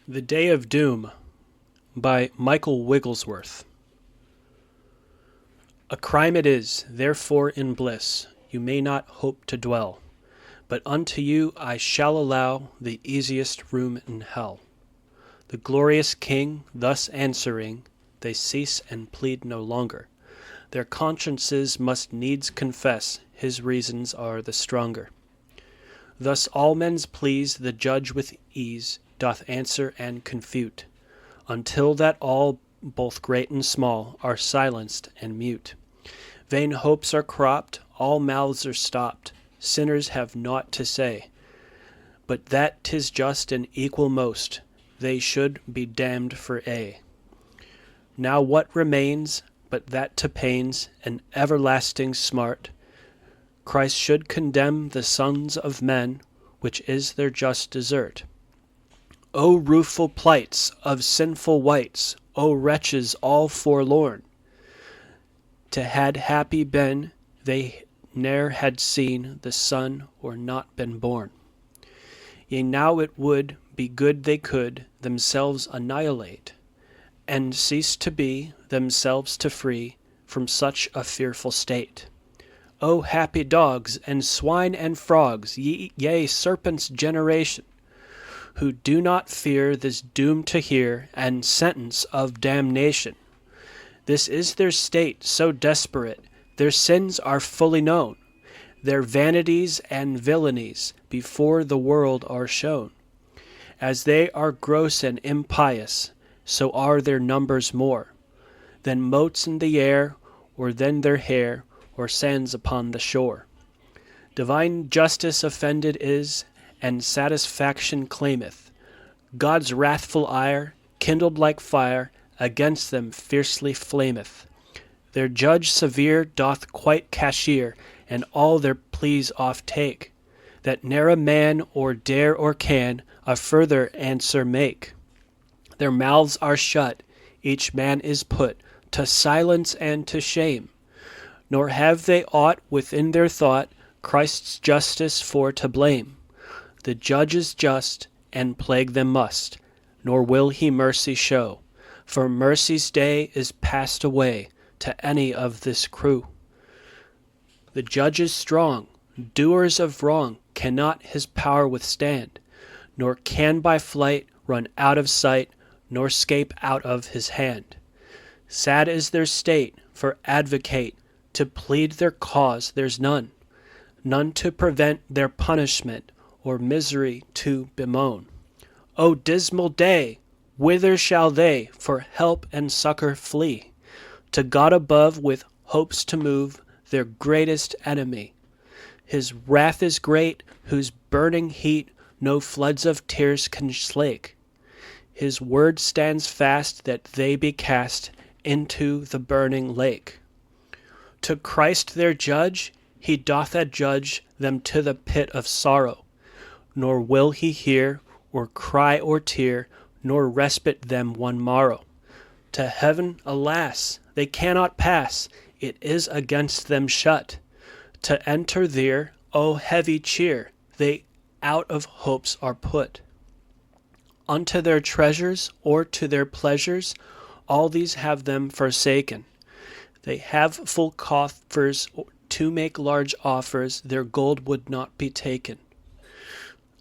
The Day of Doom by Michael Wigglesworth. A crime it is, therefore in bliss you may not hope to dwell, but unto you I shall allow the easiest room in hell. The glorious king thus answering, they cease and plead no longer. Their consciences must needs confess his reasons are the stronger. Thus all men's pleas the judge with ease doth answer and confute, until that all, both great and small, are silenced and mute. Vain hopes are cropped, all mouths are stopped, sinners have naught to say, but that 'tis just and equal most, they should be damned for aye. Now what remains, but that to pains and everlasting smart, Christ should condemn the sons of men, which is their just desert. O rueful plights of sinful wights, O wretches all forlorn! To had happy been, they ne'er had seen the sun or not been born. Yea, now it would be good they could themselves annihilate, and cease to be, themselves to free from such a fearful state. O happy dogs, and swine and frogs, yea, serpents' generation, who do not fear this doom to hear, and sentence of damnation. This is their state so desperate, their sins are fully known, their vanities and villainies before the world are shown. As they are gross and impious, so are their numbers more than motes in the air, or than their hair, or sands upon the shore. Divine justice offended is, and satisfaction claimeth. God's wrathful ire, kindled like fire, against them fiercely flameth. Their judge severe doth quite cashier, and all their pleas off take, that ne'er a man or dare or can a further answer make. Their mouths are shut, each man is put to silence and to shame, nor have they aught within their thought Christ's justice for to blame. The judge is just, and plague them must, nor will he mercy show, for mercy's day is passed away to any of this crew. The judge is strong, doers of wrong cannot his power withstand, nor can by flight run out of sight, nor scape out of his hand. Sad is their state, for advocate to plead their cause there's none, none to prevent their punishment, or misery to bemoan. O dismal day! Whither shall they for help and succor flee? To God above with hopes to move their greatest enemy. His wrath is great, whose burning heat no floods of tears can slake. His word stands fast that they be cast into the burning lake. To Christ their judge, he doth adjudge them to the pit of sorrow, nor will he hear, or cry or tear, nor respite them one morrow. To heaven, alas, they cannot pass, it is against them shut. To enter there, O heavy cheer, they out of hopes are put. Unto their treasures, or to their pleasures, all these have them forsaken. They have full coffers, to make large offers, their gold would not be taken.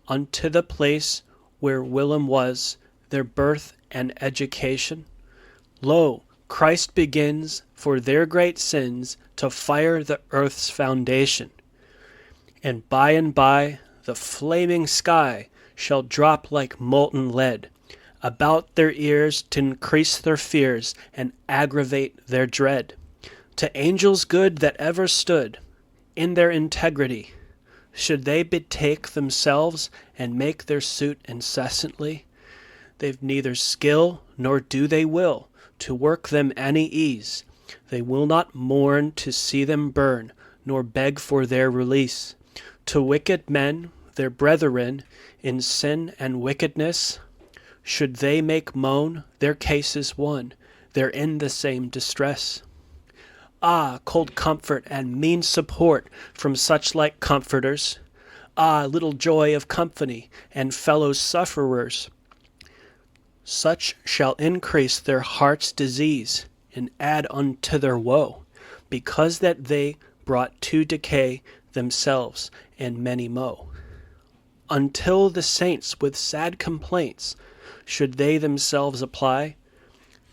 Unto the place where Willem was, their birth and education, lo, Christ begins, for their great sins, to fire the earth's foundation. And by, the flaming sky shall drop like molten lead about their ears to increase their fears and aggravate their dread. To angels good that ever stood in their integrity, should they betake themselves and make their suit incessantly, they've neither skill nor do they will to work them any ease. They will not mourn to see them burn, nor beg for their release. To wicked men, their brethren, in sin and wickedness, should they make moan, their case is one, they're in the same distress. Ah, cold comfort and mean support from such like comforters! Ah, little joy of company and fellow sufferers! Such shall increase their heart's disease, and add unto their woe, because that they brought to decay themselves and many mo. Until the saints with sad complaints, should they themselves apply,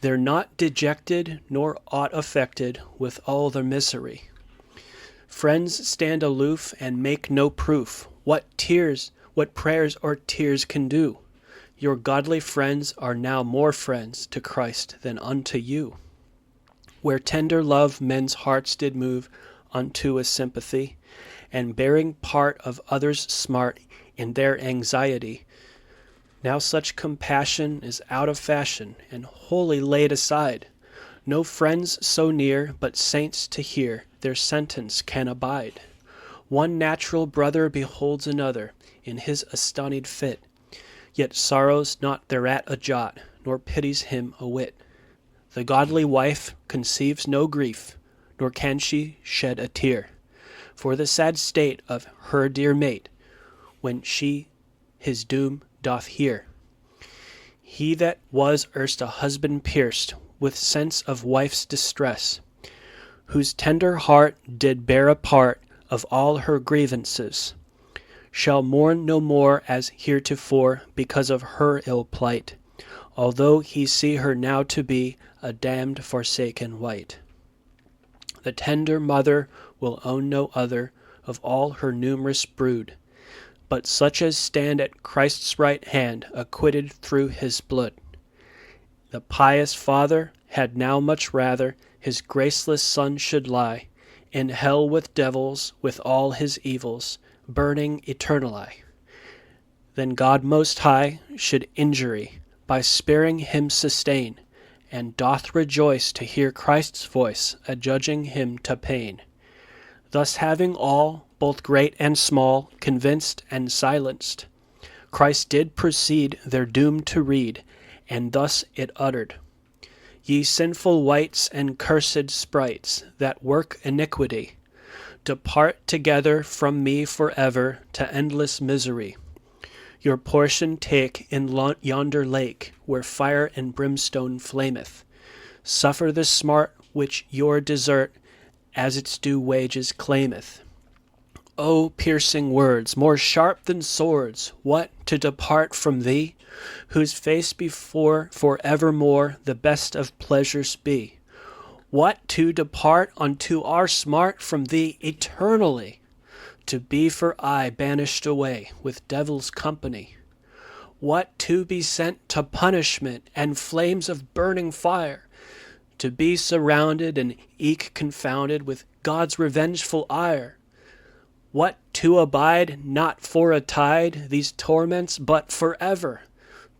they're not dejected nor aught affected with all their misery. Friends stand aloof and make no proof what prayers or tears can do. Your godly friends are now more friends to Christ than unto you. Where tender love men's hearts did move unto a sympathy, and bearing part of others' smart in their anxiety, now such compassion is out of fashion and wholly laid aside. No friends so near, but saints to hear their sentence can abide. One natural brother beholds another in his astonied fit, yet sorrows not thereat a jot, nor pities him a whit. The godly wife conceives no grief, nor can she shed a tear, for the sad state of her dear mate, when she his doom doth hear. He that was erst a husband pierced with sense of wife's distress, whose tender heart did bear a part of all her grievances, shall mourn no more as heretofore because of her ill plight, although he see her now to be a damned forsaken wight. The tender mother will own no other of all her numerous brood, but such as stand at Christ's right hand, acquitted through his blood. The pious father had now much rather his graceless son should lie in hell with devils, with all his evils, burning eternally, than God most high should injury by sparing him sustain, and doth rejoice to hear Christ's voice adjudging him to pain. Thus having all, both great and small, convinced and silenced, Christ did proceed their doom to read, and thus it uttered: Ye sinful wights and cursed sprites that work iniquity, depart together from me forever to endless misery. Your portion take in yonder lake, where fire and brimstone flameth. Suffer the smart which your desert as its due wages claimeth. O piercing words, more sharp than swords, what, to depart from thee, whose face before for evermore the best of pleasures be? What, to depart unto our smart from thee eternally, to be for aye banished away with devil's company? What, to be sent to punishment and flames of burning fire, to be surrounded and eke confounded with God's revengeful ire? What, to abide not for a tide these torments, but forever,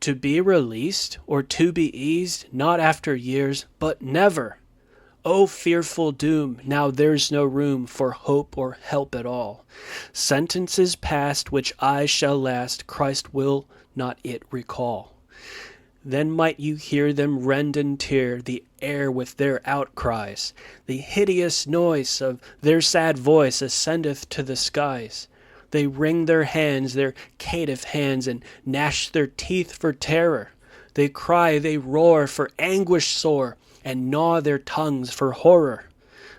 to be released or to be eased not after years, but never? O fearful doom, now there's no room for hope or help at all. Sentences past which I shall last, Christ will not it recall. Then might you hear them rend and tear the air with their outcries. The hideous noise of their sad voice ascendeth to the skies. They wring their hands, their caitiff hands, and gnash their teeth for terror. They cry, they roar for anguish sore, and gnaw their tongues for horror.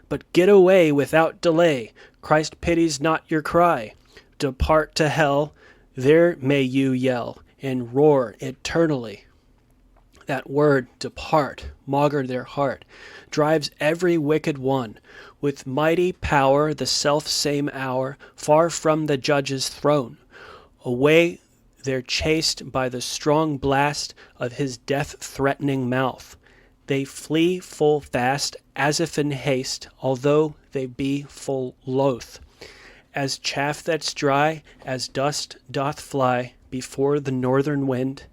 But get away without delay, Christ pities not your cry. Depart to hell, there may you yell, and roar eternally. That word, depart, maugre their heart, drives every wicked one, with mighty power the self-same hour, far from the judge's throne. Away they're chased by the strong blast of his death-threatening mouth. They flee full fast, as if in haste, although they be full loath. As chaff that's dry, as dust doth fly before the northern wind,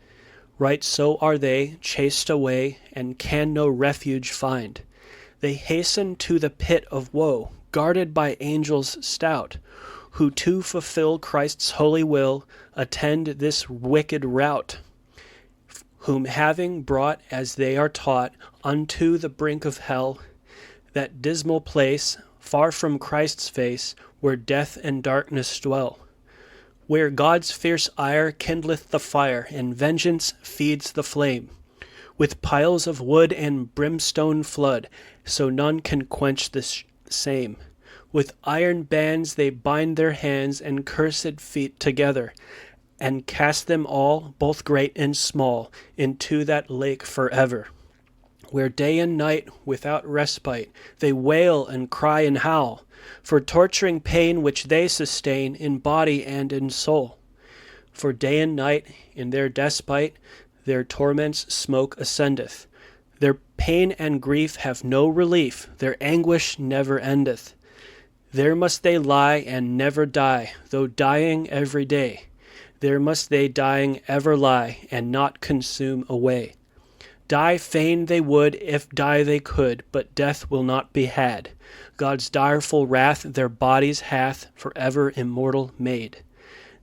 right so are they chased away, and can no refuge find. They hasten to the pit of woe, guarded by angels stout, who to fulfill Christ's holy will attend this wicked rout, whom having brought, as they are taught, unto the brink of hell, that dismal place, far from Christ's face, where death and darkness dwell. where God's fierce ire kindleth the fire, and vengeance feeds the flame, with piles of wood and brimstone flood, so none can quench the same. With iron bands they bind their hands and cursed feet together, and cast them all, both great and small, into that lake forever, where day and night, without respite, they wail and cry and howl, for torturing pain which they sustain in body and in soul. For day and night, in their despite, their torment's smoke ascendeth. Their pain and grief have no relief, their anguish never endeth. There must they lie and never die, though dying every day. There must they dying ever lie, and not consume away. Die fain they would, if die they could, but death will not be had. God's direful wrath their bodies hath forever immortal made.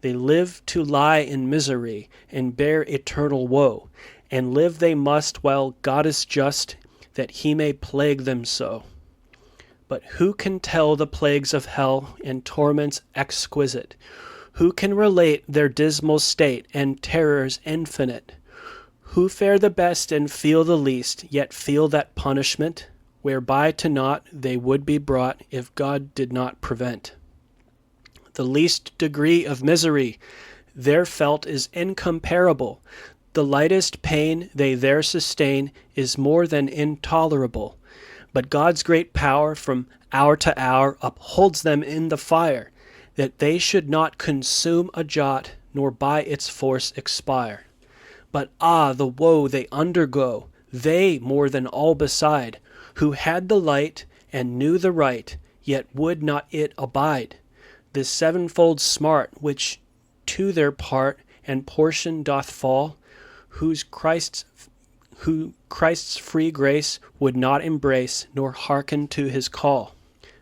They live to lie in misery, and bear eternal woe, and live they must while God is just, that he may plague them so. But who can tell the plagues of hell and torments exquisite? Who can relate their dismal state and terrors infinite? Who fare the best and feel the least, yet feel that punishment, whereby to naught they would be brought if God did not prevent? The least degree of misery there felt is incomparable. The lightest pain they there sustain is more than intolerable. But God's great power from hour to hour upholds them in the fire, that they should not consume a jot, nor by its force expire. But the woe they undergo, they more than all beside, who had the light and knew the right, yet would not it abide. This sevenfold smart which to their part and portion doth fall, who Christ's free grace would not embrace, nor hearken to his call.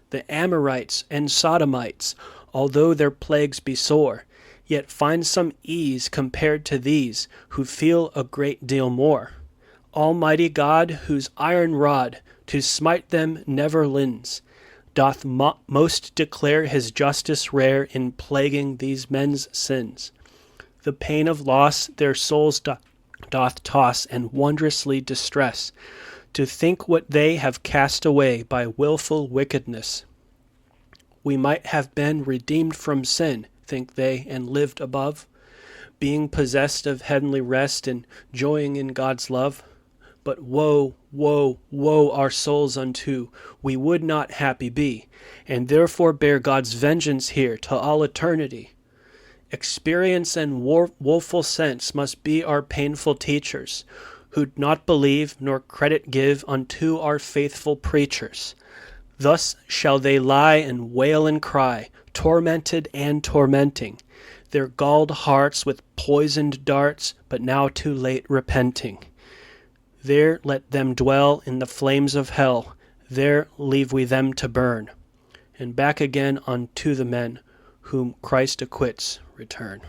The Amorites and Sodomites, although their plagues be sore, yet find some ease compared to these, who feel a great deal more. Almighty God, whose iron rod to smite them never lends, doth most declare his justice rare in plaguing these men's sins. The pain of loss their souls doth toss and wondrously distress, to think what they have cast away by wilful wickedness. We might have been redeemed from sin, think they, and lived above, being possessed of heavenly rest and joying in God's love. But woe, woe, woe our souls unto, we would not happy be, and therefore bear God's vengeance here to all eternity. Experience and woeful sense must be our painful teachers, who'd not believe nor credit give unto our faithful preachers. Thus shall they lie and wail and cry, tormented and tormenting, their galled hearts with poisoned darts, but now too late repenting. There let them dwell in the flames of hell, there leave we them to burn, and back again unto the men whom Christ acquits return.